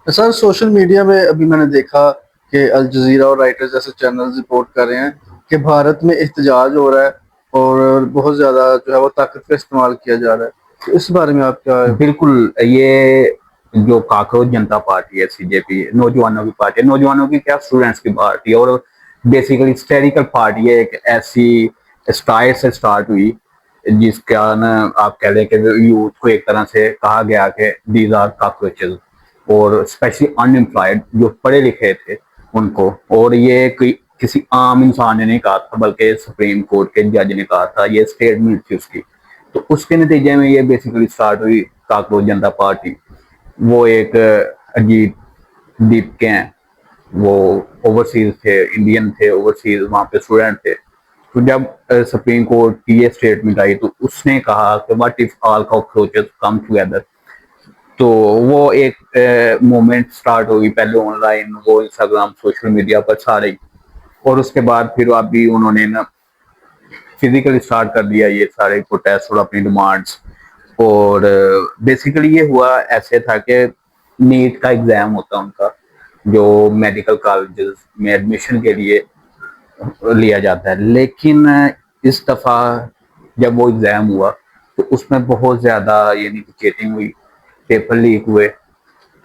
Sir social media में अभी मैंने देखा कि अल जजीरा और राइटर्स जैसे चैनल रिपोर्ट कर रहे हैं कि भारत में एहतजाज हो रहा है और बहुत ज्यादा जो है वो ताकत का इस्तेमाल किया जा रहा है। तो इस बारे में आप क्या? बिल्कुल। ये जो कॉकरोच जनता पार्टी है, सीजेपी, नौजवानों की पार्टी है, नौजवानों की क्या, स्टूडेंट्स की पार्टी है, और बेसिकली हिस्टेरिकल पार्टी है। एक ऐसी स्टाइल से स्टार्ट हुई जिसका ना आप कह लें कि यूथ को एक तरह से कहा गया कि दीज आर कॉकरोचेस, और स्पेशली अनएम्प्लॉयड जो पढ़े लिखे थे उनको। और ये किसी आम इंसान ने नहीं कहा था, बल्कि सुप्रीम कोर्ट के जज ने कहा था, ये स्टेटमेंट थी उसकी। तो उसके नतीजे में ये बेसिकली स्टार्ट हुई काकरोच जनता पार्टी। वो एक अजीत दीप के हैं, वो ओवरसीज थे, इंडियन थे ओवरसीज, वहाँ पे स्टूडेंट थे। तो जब सुप्रीम कोर्ट की ये स्टेटमेंट आई तो उसने कहा कि what if all cockroaches come together. तो वो एक मूवमेंट स्टार्ट होगी, पहले ऑनलाइन, वो इंस्टाग्राम सोशल मीडिया पर सारे। और उसके बाद फिर अभी उन्होंने ना फिजिकली स्टार्ट कर दिया ये सारे प्रोटेस्ट और अपनी डिमांड्स। और बेसिकली ये हुआ ऐसे था कि नीट का एग्जाम होता उनका, जो मेडिकल कॉलेजेस में एडमिशन के लिए लिया जाता है। लेकिन इस दफा जब वो एग्जाम हुआ तो उसमें बहुत ज्यादा यानी कि चीटिंग हुई, पेपर लीक हुए।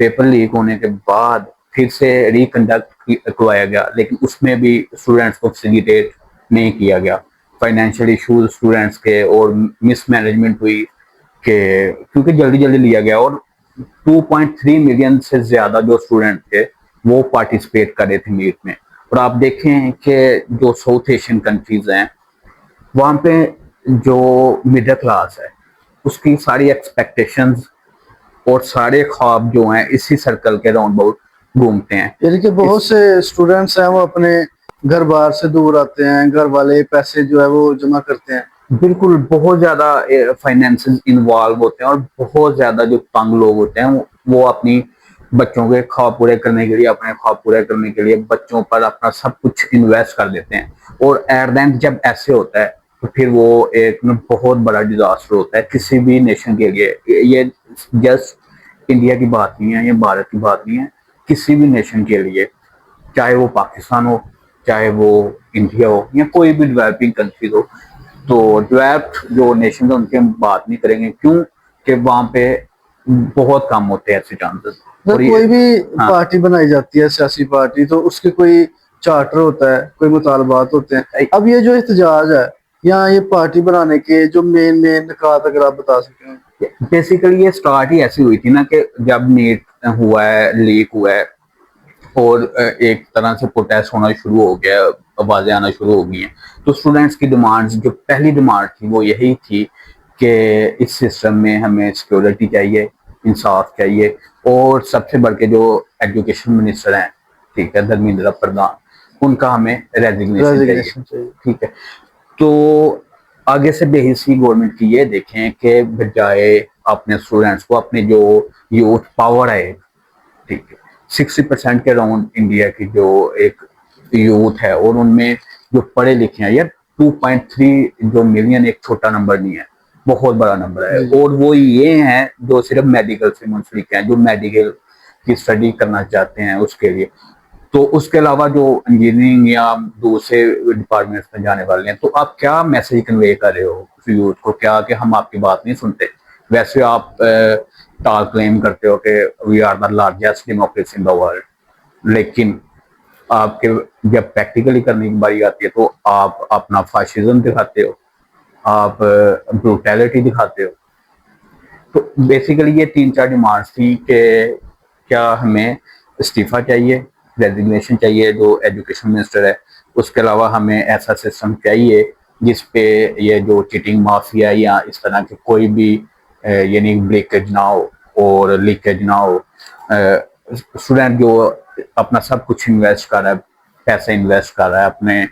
पेपर लीक होने के बाद फिर से रिकंडक्ट करवाया गया, लेकिन उसमें भी स्टूडेंट्स को फैसिलिटेट नहीं किया गया। फाइनेंशियल इश्यूज स्टूडेंट्स के और मिसमैनेजमेंट हुई कि क्योंकि जल्दी जल्दी लिया गया। और 2.3 मिलियन से ज्यादा जो स्टूडेंट थे वो पार्टिसिपेट कर रहे थे नीट में। और आप देखें कि जो साउथ एशियन कंट्रीज हैं वहाँ पे जो मिडिल क्लास है उसकी सारी एक्सपेक्टेशंस और सारे ख्वाब जो हैं इसी सर्कल के राउंड अबाउट घूमते हैं। यानी कि बहुत इस से स्टूडेंट्स हैं वो अपने घर बार से दूर आते हैं, घर वाले पैसे जो है वो जमा करते हैं। बिल्कुल बहुत ज्यादा फाइनेंसेस इन्वॉल्व होते हैं, और बहुत ज्यादा जो तंग लोग होते हैं वो अपनी बच्चों के ख्वाब पूरे करने के लिए, अपने ख्वाब पूरे करने के लिए बच्चों पर अपना सब कुछ इन्वेस्ट कर देते हैं। और एट द एंड जब ऐसे होता है तो फिर वो एक बहुत बड़ा डिजास्टर होता है किसी भी नेशन के लिए। ये जस्ट इंडिया की बात नहीं है, ये भारत की बात नहीं है, किसी भी नेशन के लिए, चाहे वो पाकिस्तान हो, चाहे वो इंडिया हो, या कोई भी डेवलपिंग कंट्री हो। तो डेवलप्ड जो नेशन है उनकी हम बात नहीं करेंगे, क्यों कि वहां पे बहुत कम होते हैं ऐसे चांसेस। अगर और कोई ये, भी हाँ, पार्टी बनाई जाती है, सियासी पार्टी, तो उसके कोई चार्टर होता है, कोई मुतालबात होते हैं। अब ये जो एहतजाज है या ये पार्टी बनाने के जो मेन मेन निकात अगर आप बता सकें। बेसिकली ये स्टार्ट ही ऐसी हुई थी ना कि जब नीट हुआ है, लीक हुआ है, और एक तरह से प्रोटेस्ट होना शुरू हो गया, आवाजें आना शुरू हो गई हैं। तो स्टूडेंट्स की डिमांड्स, जो पहली डिमांड थी वो यही थी कि इस सिस्टम में हमें सिक्योरिटी चाहिए, इंसाफ चाहिए, और सबसे बढ़ के जो एजुकेशन मिनिस्टर हैं, ठीक है, धर्मेंद्र प्रधान, उनका हमें रेजिग्नेशन चाहिए। रेजिग्नेशन चाहिए। ठीक है। तो आगे से बेहिसी गवर्नमेंट की ये देखें कि बजाय अपने स्टूडेंट्स को, अपने जो यूथ पावर है, ठीक है, 60% के अराउंड इंडिया की जो एक यूथ है, और उनमें जो पढ़े लिखे हैं यार, 2.3 जो मिलियन एक छोटा नंबर नहीं है, बहुत बड़ा नंबर है। जी जी। और वो ये हैं जो सिर्फ मेडिकल से मुंसलिक हैं, जो मेडिकल की स्टडी करना चाहते हैं उसके लिए। तो उसके अलावा जो इंजीनियरिंग या दूसरे डिपार्टमेंट्स में जाने वाले हैं, तो आप क्या मैसेज कन्वे कर रहे हो यूथ को, क्या कि हम आपकी बात नहीं सुनते? वैसे आप टाल क्लेम करते हो कि we are the largest democracy in the world, लेकिन आपके जब प्रैक्टिकली करने की बारी आती है तो आप अपना फाशिज्म दिखाते हो, आप ब्रूटैलिटी दिखाते हो। तो बेसिकली ये तीन चार डिमांड्स थी कि क्या हमें इस्तीफा चाहिए, रेजिग्नेशन चाहिए जो एजुकेशन मिनिस्टर है, उसके अलावा हमें ऐसा सिस्टम चाहिए जिस पे ये जो चीटिंग माफिया या इस तरह के कोई भी यानी ब्रेकेज ना हो और लीकेज ना हो। स्टूडेंट जो अपना सब कुछ इन्वेस्ट कर रहा है, पैसे इन्वेस्ट कर रहा है, अपने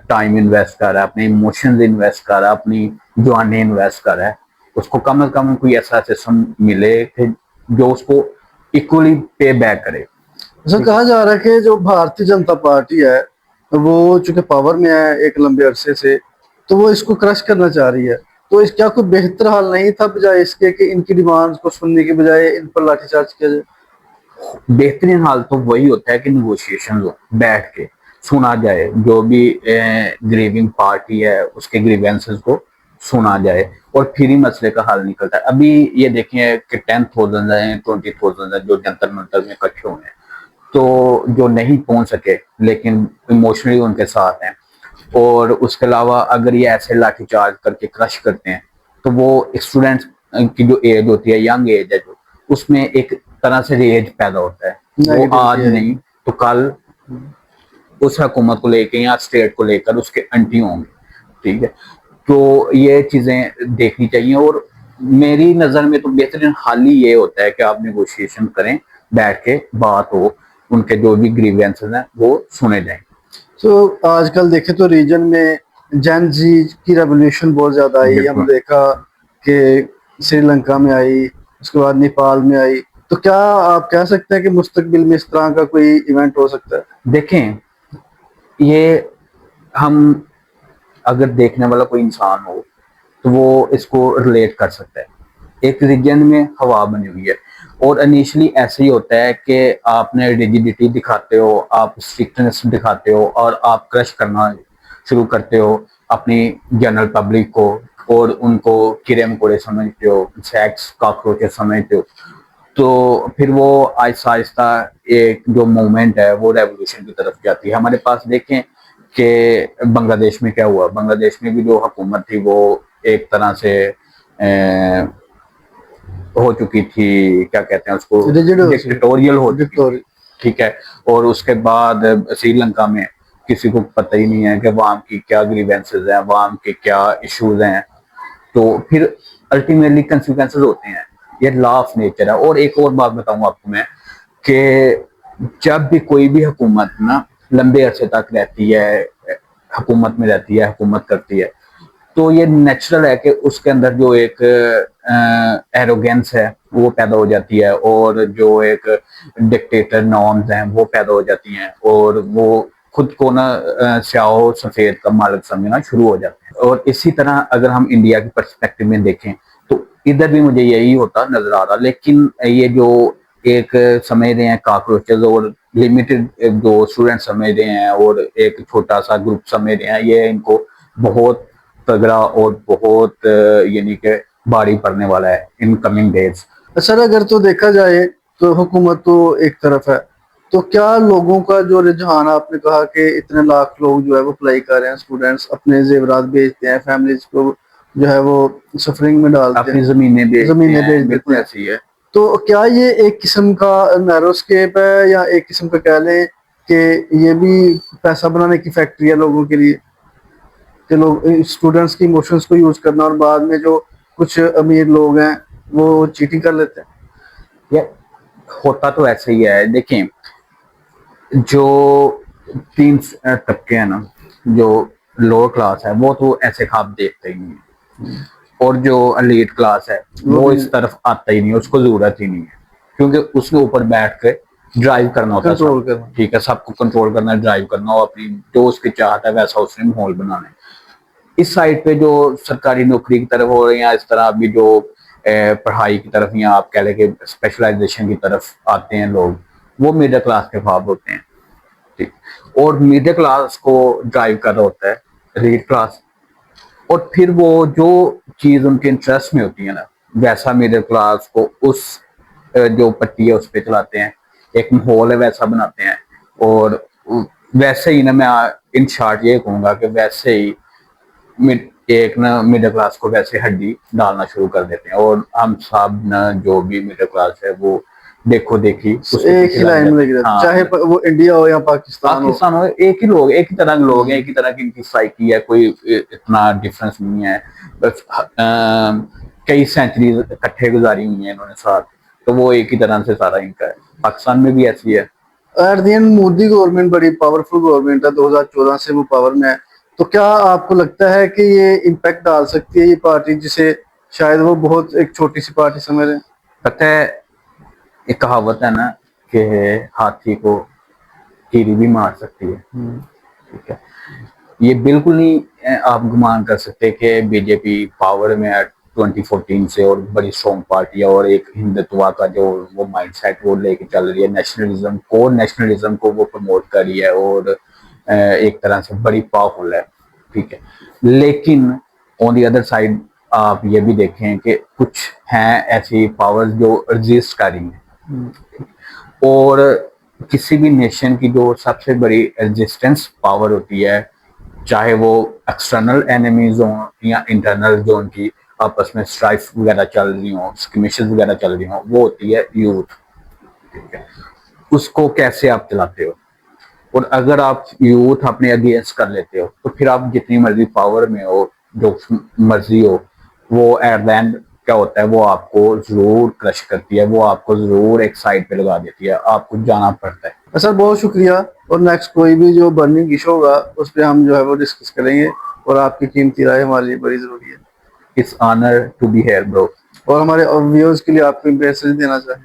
टाइम इन्वेस्ट कर रहा है, अपने इमोशंस इन्वेस्ट कर रहा है, अपनी जवानी इन्वेस्ट कर रहा है, उसको कम से कम कोई ऐसा सिस्टम मिले कि जो उसको इक्वली पे बैक करे। ऐसा ठीक है। कहा जा रहा है कि जो भारतीय जनता पार्टी है वो चूंकि पावर में है एक लंबे अरसे से, तो वो इसको क्रश करना चाह रही है। तो इस क्या कोई बेहतर हाल नहीं था बजाय इसके कि इनकी डिमांड्स को सुनने के बजाय इन पर लाठीचार्ज किया जाए? बेहतरीन हाल तो वही होता है कि निगोशिएशन हो, बैठ के सुना जाए, जो भी ग्रीविंग पार्टी है उसके ग्रीवेंसेस को सुना जाए और फिर ही मसले का हल निकलता है। अभी ये देखें कि 10,000 है, 20,000 है जो जंतर मंतर में इकट्ठे हुए हैं, तो जो नहीं पहुंच सके लेकिन इमोशनली उनके साथ हैं, और उसके अलावा अगर ये ऐसे लाठीचार्ज करके क्रश करते हैं, तो वो स्टूडेंट्स की जो एज होती है, यंग एज है जो, उसमें एक तरह से रेज पैदा होता है। वो नेगेटिविटी आज है। नहीं तो कल उस हुकूमत को लेके या स्टेट को लेकर उसके एंटी होंगे। ठीक है, तो ये चीजें देखनी चाहिए, और मेरी नजर में तो बेहतरीन हाल ही ये होता है कि आप निगोशिएशन करें, बैठ के बात हो, उनके जो भी ग्रीवेंसेस हैं वो सुने जाएं। तो आजकल देखें तो रीजन में जैन जी की रेवोल्यूशन बहुत ज्यादा आई। बिल्कुल। हम देखा कि श्रीलंका में आई, उसके बाद नेपाल में आई। तो क्या आप कह सकते हैं कि मुस्तकबिल में इस तरह का कोई इवेंट हो सकता है? देखें, ये हम अगर देखने वाला कोई इंसान हो तो वो इसको रिलेट कर सकता है। एक रीजन में हवा बनी हुई है, और इनिशियली ऐसे ही होता है कि आपने रिजिडिटी दिखाते हो, आप स्ट्रिक्टनेस दिखाते हो, और आप क्रश करना शुरू करते हो अपनी जनरल पब्लिक को, और उनको कीड़े मकोड़े समझते हो, सेक्स कॉकरोचेस समझते हो। तो फिर वो आहिस्ता आहिस्ता एक जो मूवमेंट है वो रेवोल्यूशन की तरफ जाती है। हमारे पास देखें कि बांग्लादेश में क्या हुआ, बांग्लादेश में भी जो हुकूमत थी वो एक तरह से हो चुकी थी, क्या कहते हैं उसको, रिजिड हो डिक्टेटोरियल हो चुकी थी। डिक्टोरी। ठीक है, और उसके बाद श्रीलंका में किसी को पता ही नहीं है कि वहां की क्या ग्रीवेंसेस हैं, वहां के क्या इश्यूज हैं। तो फिर अल्टीमेटली कंसिक्वेंसेस होते हैं, ये लॉ ऑफ नेचर है। और एक और बात बताऊंगा आपको मैं, कि जब भी कोई भी हुकूमत ना लंबे अरसे तक रहती है, हुकूमत में रहती है, हुकूमत करती है, तो ये नेचुरल है कि उसके अंदर जो एक एरोगेंस है वो पैदा हो जाती है, और जो एक डिक्टेटर नॉर्म्स हैं वो पैदा हो जाती हैं, और वो खुद को ना स्याह सफेद का मालिक समझना शुरू हो जाते हैं। और इसी तरह अगर हम इंडिया की पर्सपेक्टिव में देखें तो इधर भी मुझे यही होता नजर आ रहा, लेकिन ये जो एक समझ रहे हैं कॉकरोचेस, और लिमिटेड जो स्टूडेंट समझ रहे हैं, और एक छोटा सा ग्रुप समझ रहे हैं, ये इनको बहुत तगड़ा और बहुत यानी कि भारी पड़ने वाला है इन कमिंग डेज। सर अगर तो देखा जाए तो हुकूमत तो एक तरफ है, तो क्या लोगों का जो रुझान, आपने कहा कि इतने लाख लोग जो है वो अप्लाई कर रहे हैं, स्टूडेंट्स अपने जेवरात बेचते हैं, फैमिलीज को जो है वो सफरिंग में डालते अपनी हैं, जमीनें बेच देते बिल्कुल हैं। ऐसी है। तो क्या ये एक किस्म का नैरोस्केप है, या एक किस्म का कह लें कि ये भी पैसा बनाने की फैक्ट्री है लोगों के लिए, कि लोग स्टूडेंट्स की इमोशंस को यूज करना, और बाद में जो कुछ अमीर लोग हैं वो चीटिंग कर लेते हैं? ये होता तो ऐसे ही है। देखें, जो तीन तबके हैं ना, जो लोअर क्लास है वो तो ऐसे ख्वाब देखते ही नहीं है, और जो एलीट क्लास है वो इस तरफ आता ही नहीं है, उसको जरूरत ही नहीं है, क्योंकि उसने ऊपर बैठ के ड्राइव करना होता है कंट्रोल सब। करना। ठीक है, सबको कंट्रोल करना, ड्राइव करना, और अपनी जो उसकी चाहता है वैसा उसने माहौल बनाना है। इस साइड पे जो सरकारी नौकरी की तरफ हो रही है, इस तरह अभी जो पढ़ाई की तरफ, या आप कह लें कि स्पेशलाइजेशन की तरफ आते हैं लोग, वो मिडिल क्लास के ख्वाब होते हैं। ठीक, और मिडिल क्लास को ड्राइव कर रहा होता है एलीट क्लास, और फिर वो जो चीज उनके इंटरेस्ट में होती है ना, वैसा मिडिल क्लास को उस जो पट्टी है उस पर चलाते हैं, एक माहौल है वैसा बनाते हैं, और वैसे ही ना मैं इन शॉर्ट ये कहूंगा कि वैसे ही एक ना मिडिल क्लास को वैसे हड्डी डालना शुरू कर देते हैं, और हम सब ना जो भी मिडिल क्लास है वो देखो देखी उसके एक पीछे ही लग लाइन में जाते लगे हैं। रहते, हाँ, चाहे वो इंडिया हो या पाकिस्तान हो। पाकिस्तान हो, एक ही लोग, एक ही तरह के लोग हैं, एक ही तरह की इनकी साइकी है, कोई इतना डिफरेंस नहीं है। बस कई सेंचुरी इकट्ठे गुजारी हुई हैं इन्होंने साथ, तो वो एक ही तरह से सारा इनका है। पाकिस्तान में भी ऐसी है। At the end Modi government बड़ी पावरफुल गवर्नमेंट है, 2014 से वो पावर में है। तो क्या आपको लगता है कि ये इम्पैक्ट डाल सकती है ये पार्टी, जिसे शायद वो बहुत एक छोटी सी पार्टी समझ रहे हैं? पता है, एक कहावत है ना कि हाथी को चीरी भी मार सकती है। ठीक है, ये बिल्कुल नहीं आप गुमान कर सकते कि बीजेपी पावर में है 2014 से और बड़ी स्ट्रॉन्ग पार्टी है और एक हिंदुत्व का जो वो माइंडसेट वो लेके चल रही है, नेशनलिज्म को वो प्रमोट कर रही है और एक तरह से बड़ी पावरफुल है, ठीक है। लेकिन ऑन दी अदर साइड आप ये भी देखें कि कुछ हैं ऐसी पावर्स जो एग्जिस्ट कर रही हैं और किसी भी नेशन की जो सबसे बड़ी रेजिस्टेंस पावर होती है, चाहे वो एक्सटर्नल एनिमीज हों या इंटरनल जो उनकी आपस में स्ट्राइफ वगैरह चल रही हों, स्किमिशेस वगैरह चल रही हों, वो होती है यूथ, ठीक है। उसको कैसे आप चलाते हो, और अगर आप यूथ अपने अगेंस्ट कर लेते हो तो फिर आप जितनी मर्जी पावर में हो, जो मर्जी हो, वो एट द एंड क्या होता है, वो आपको जरूर क्रश करती है, वो आपको जरूर एक साइड पे लगा देती है, आपको जाना पड़ता है। सर बहुत शुक्रिया, और नेक्स्ट कोई भी जो बर्निंग इशू होगा उस पर हम जो है वो डिस्कस करेंगे, और आपकी कीमती राय हमारे लिए बड़ी जरूरी है। It's honour to be here bro. और हमारे व्यूअर्स के लिए आपको मैसेज देना चाहिए?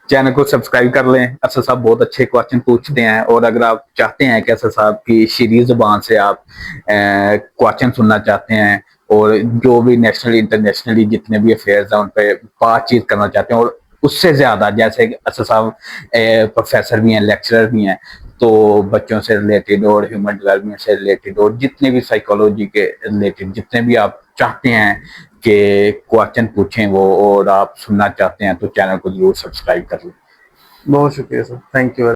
चैनल को सब्सक्राइब कर लें। असद साहब बहुत अच्छे क्वेश्चन पूछते हैं, और अगर आप चाहते हैं कि असद साहब की शीरीज जुबान से आप क्वेश्चन सुनना चाहते हैं और जो भी नेशनल इंटरनेशनली जितने भी अफेयर्स हैं उन पर बातचीत करना चाहते हैं, और उससे ज्यादा जैसे असद साहब प्रोफेसर भी हैं, लेक्चरर भी हैं, तो बच्चों से रिलेटेड और ह्यूमन डेवलपमेंट से रिलेटेड और जितने भी साइकोलॉजी के रिलेटेड जितने भी आप चाहते हैं कि क्वेश्चन पूछें वो, और आप सुनना चाहते हैं, तो चैनल को जरूर सब्सक्राइब कर लें। बहुत शुक्रिया सर, थैंक यू।